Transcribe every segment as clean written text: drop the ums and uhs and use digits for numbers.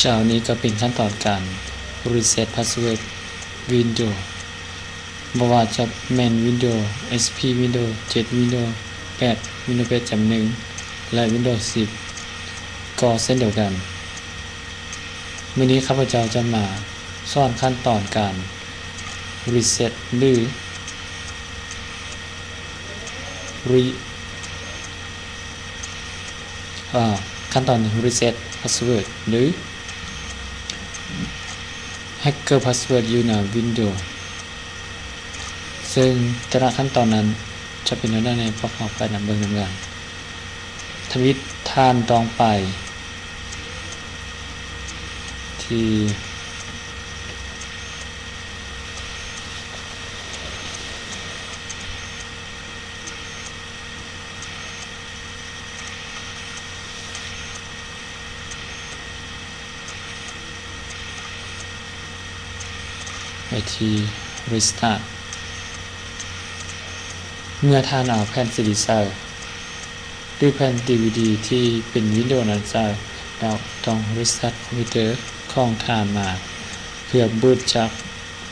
เจ้านี้ก็เป็นขั้นตอนการ reset password Windows บ่ว่าจะแม่น Windows XP Windows 7 Windows 8 Windows 8 1และ Windows 10ก็เช่นเดียวกันมื้อนี้ข้าพเจ้าจะมาสอนขั้นตอนการ reset หรือขั้นตอน reset password หรือ hacker password อยู่ใน Windows ซึ่งแต่ละขั้นตอนนั้นจะเป็นอะไรในพวกเราไปนำเบิ่งนำกันทวิตท่านต้องไปที่restart เมื่อท่านเอาแผ่น CD เซอร์หรือแผ่น DVD ที่เป็น Windows นั้นใส่แล้วต้อง restart คอมพิวเตอร์ของท่านมาเพื่อบูตจาก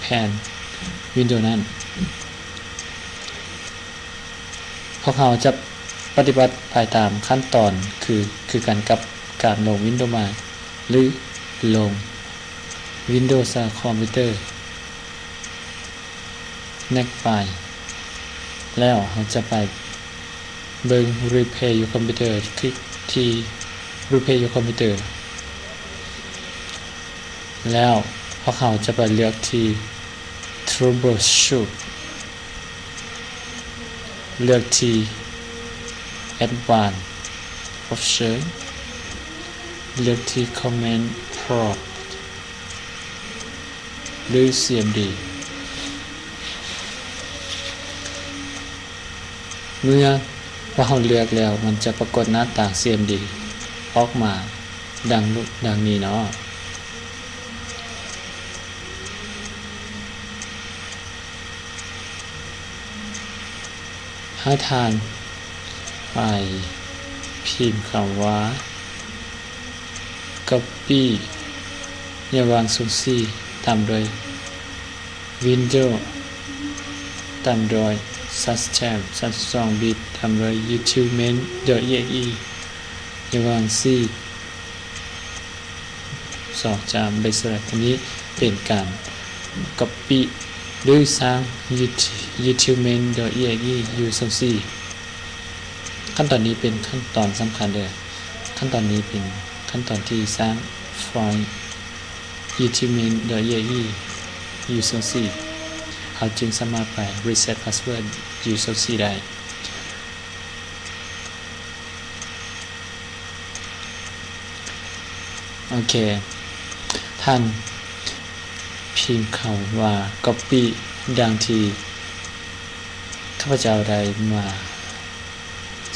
แผ่น Windows นั้นพวกเราจะปฏิบัติไปตามขั้นตอนคือการลง Windows มาหรือลง Windows จากคอมพิวเตอร์ next file แล้วเราจะไปเบิ่ง repair your computer คลิกที่ repair your computer แล้วพวกเขาจะไปเลือกที่ troubleshoot เลือกที่ advanced option เลือกที่ command prompt หรือ cmdเมื่อเราเลือกแล้วมันจะปรากฏหน้าต่าง CMD ออกมาดังนี้เนาะให้ทานไปพิมพ์คำว่า copy อย่าวางซุ่มซี่ตามโดย Windows ตามโดยsystem 32 bit ทำโดย utilemain.exe อย่าวางซีสอกจามใบสลัดอันนี้เป็นการ copy ด้วยสร้าง utilemain.exe อยู่24ขั้นตอนนี้เป็นขั้นตอนสำคัญเลยขั้นตอนนี้เป็นขั้นตอนที่สร้างไฟล์ utilemain.exe อยู่24เขาจึงสามารถไป reset password user ได้โอเคท่านพิมพ์คำว่า copy ดังที่ข้าพเจ้าได้มา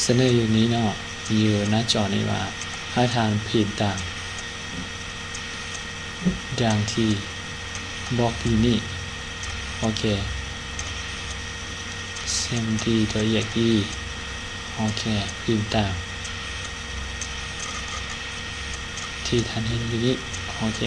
เสนออยู่นี้เนาะอยู่หน้าจอนี้ว่าให้ท่านพิมพ์ดังที่บอกอยู่นี่โอเค cmd.exe โอเคพิมพ์ตามที่ท่านเห็นอยู่นี้โอเค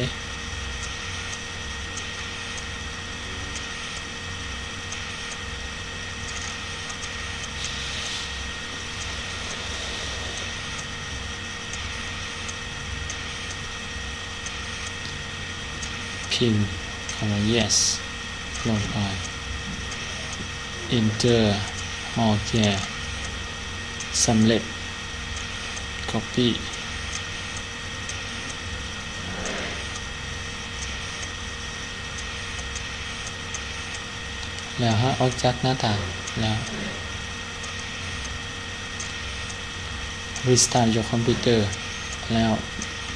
พิมพ์คำว่า yes ลงไป enter โอเคสำเร็จ copy แล้วออกจากหน้าต่างแล้ว restart your computer แล้ว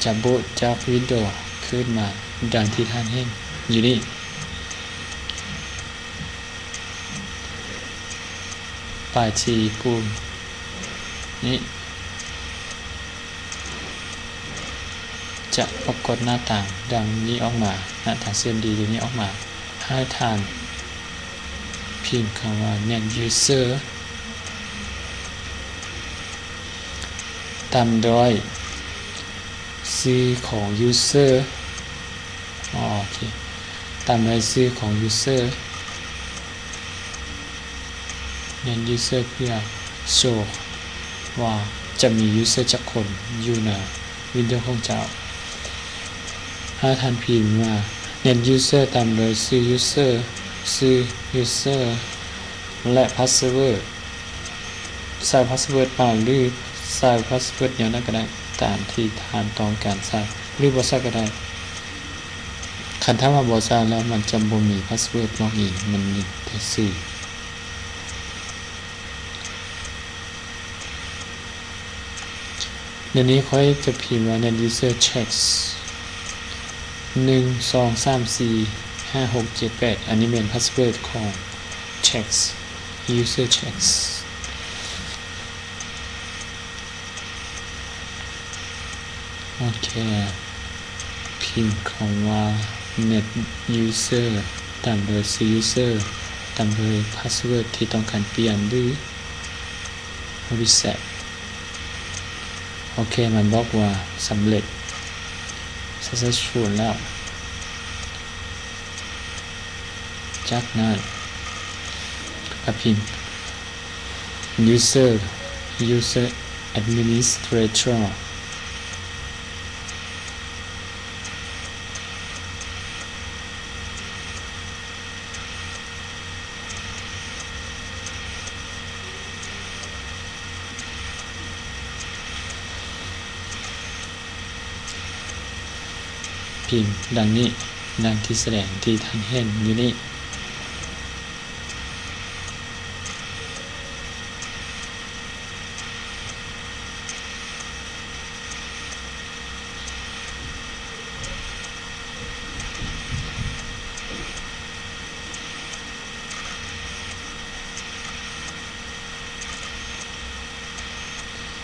จะบูตจาก Windows ขึ้นมาดังที่ท่านเห็นอยู่นี่ไปที่ปุ่มนี้จะปรากฏหน้าต่างดังนี้ออกมาหน้าต่าง CMD อยู่นี้ออกมาให้ท่านพิมพ์คำว่า net user ตามโดย ชื่อของ user โอเคตามด้วยชื่อของ user เน้น user เพื่อ show ว่าจะมี user จักคนอยู่ใน Windows ของเจ้าถ้าท่านพิมพ์ว่าเน้น user ตามด้วยชื่อ user ชื่อ user และ password ใส่ password มาหรือใส่ password อย่างนั้นก็ได้ตามที่ท่านต้องการใส่หรือบ่ใส่ก็ได้คันถ้าว่าบ่ใส่แล้วมันจะบ่มี password login มันมีแต่ชื่อในนี้ค่อยจะพิมพ์ว่า net user checks 1 2 3 4 5 6 7 8อันนี้เป็น password ของ checks user checks โอเคพิมพ์คำว่า net user ตามด้วย user ตามด้วย password ที่ต้องการเปลี่ยนหรือ reset โอเคมันบอกว่าสำเร็จ successful แล้วจากนั้นก็พิมพ์ user administratorพิมพ์ดังนี้ดังที่แสดงที่ท่านเห็นอยู่นี้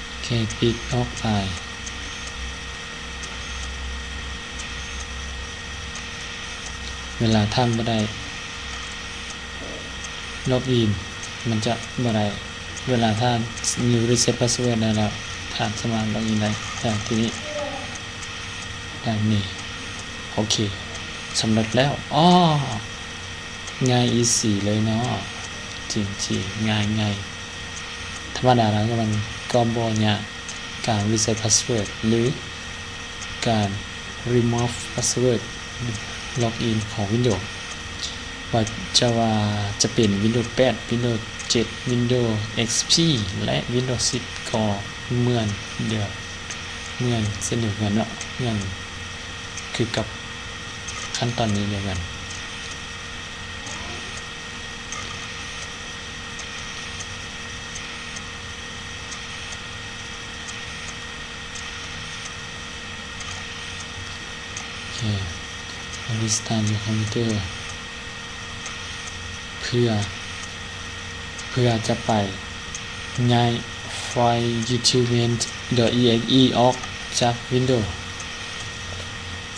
โอเคปิดออกไปเวลาท่านบ่ได้ล็อกอินมันจะบ่ได้เวลาท่าน new reset password ได้แล้วท่านสามารถล็อกอินได้จากที่นี้ดังนี้โอเคสำเร็จแล้วง่าย easy เลยเนาะจริงๆง่ายธรรมดาแล้วมันก็บ่ยากการ reset password หรือการ remove passwordล็อกอินของ Windows ว่าจะเป็น Windows 8 Windows 7 Windows XP และ Windows 10 ก็เหมือนเช่นเดียวกันเนาะเหมือนคือกับขั้นตอนนี้เดียวกันโอเคrestart your computer เพื่อจะไปย้ายไฟล์ utility.exe ออกจาก Windows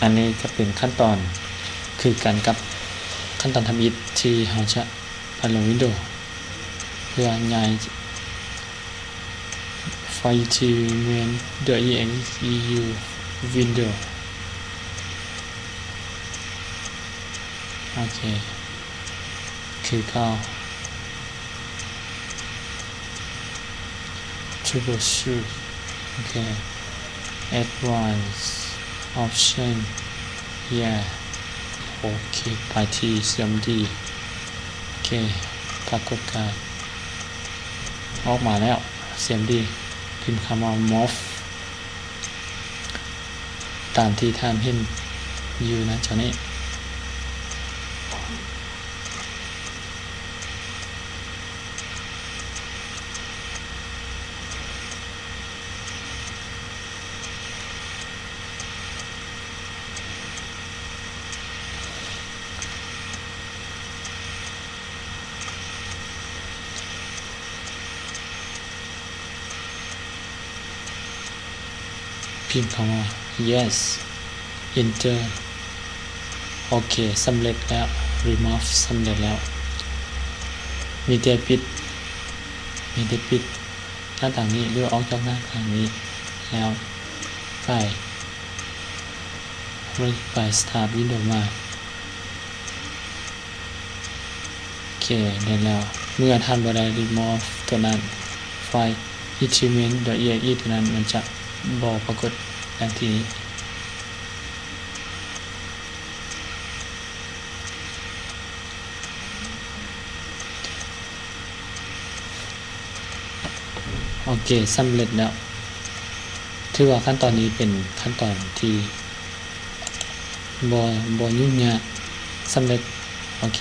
อันนี้จะเป็นขั้นตอนคือกันกับขั้นตอนทำอิฐที่เราจะไปลง Windows เพื่อย้ายไฟล์ utility.exe Windowsโอเคคือก็ troubleshoot โอเค advanced option yeah โอเคไปที่ CMD โอเคปรากฏการณ์ออกมาแล้ว CMD พิมพ์คำว่า morph ตามที่ท่านเห็นอยู่นะจอนี้พิมพ์คำว่า yes enter โอเคสำเร็จแล้ว remove สำเร็จแล้วมีแต่ปิดหน้าต่างนี้หรือออกจากหน้าต่างนี้แล้วไป เราไป start window มาโอเคได้แล้วเมื่อท่านบ่ได้ remove ตัวนั้นไฟล์ instrument.exe ตัวนั้นมันจะบ่ปรากฏดังที่นี้โอเคสำเร็จแล้วถือว่าขั้นตอนนี้เป็นขั้นตอนที่บ่ยุ่งยากสำเร็จโอเค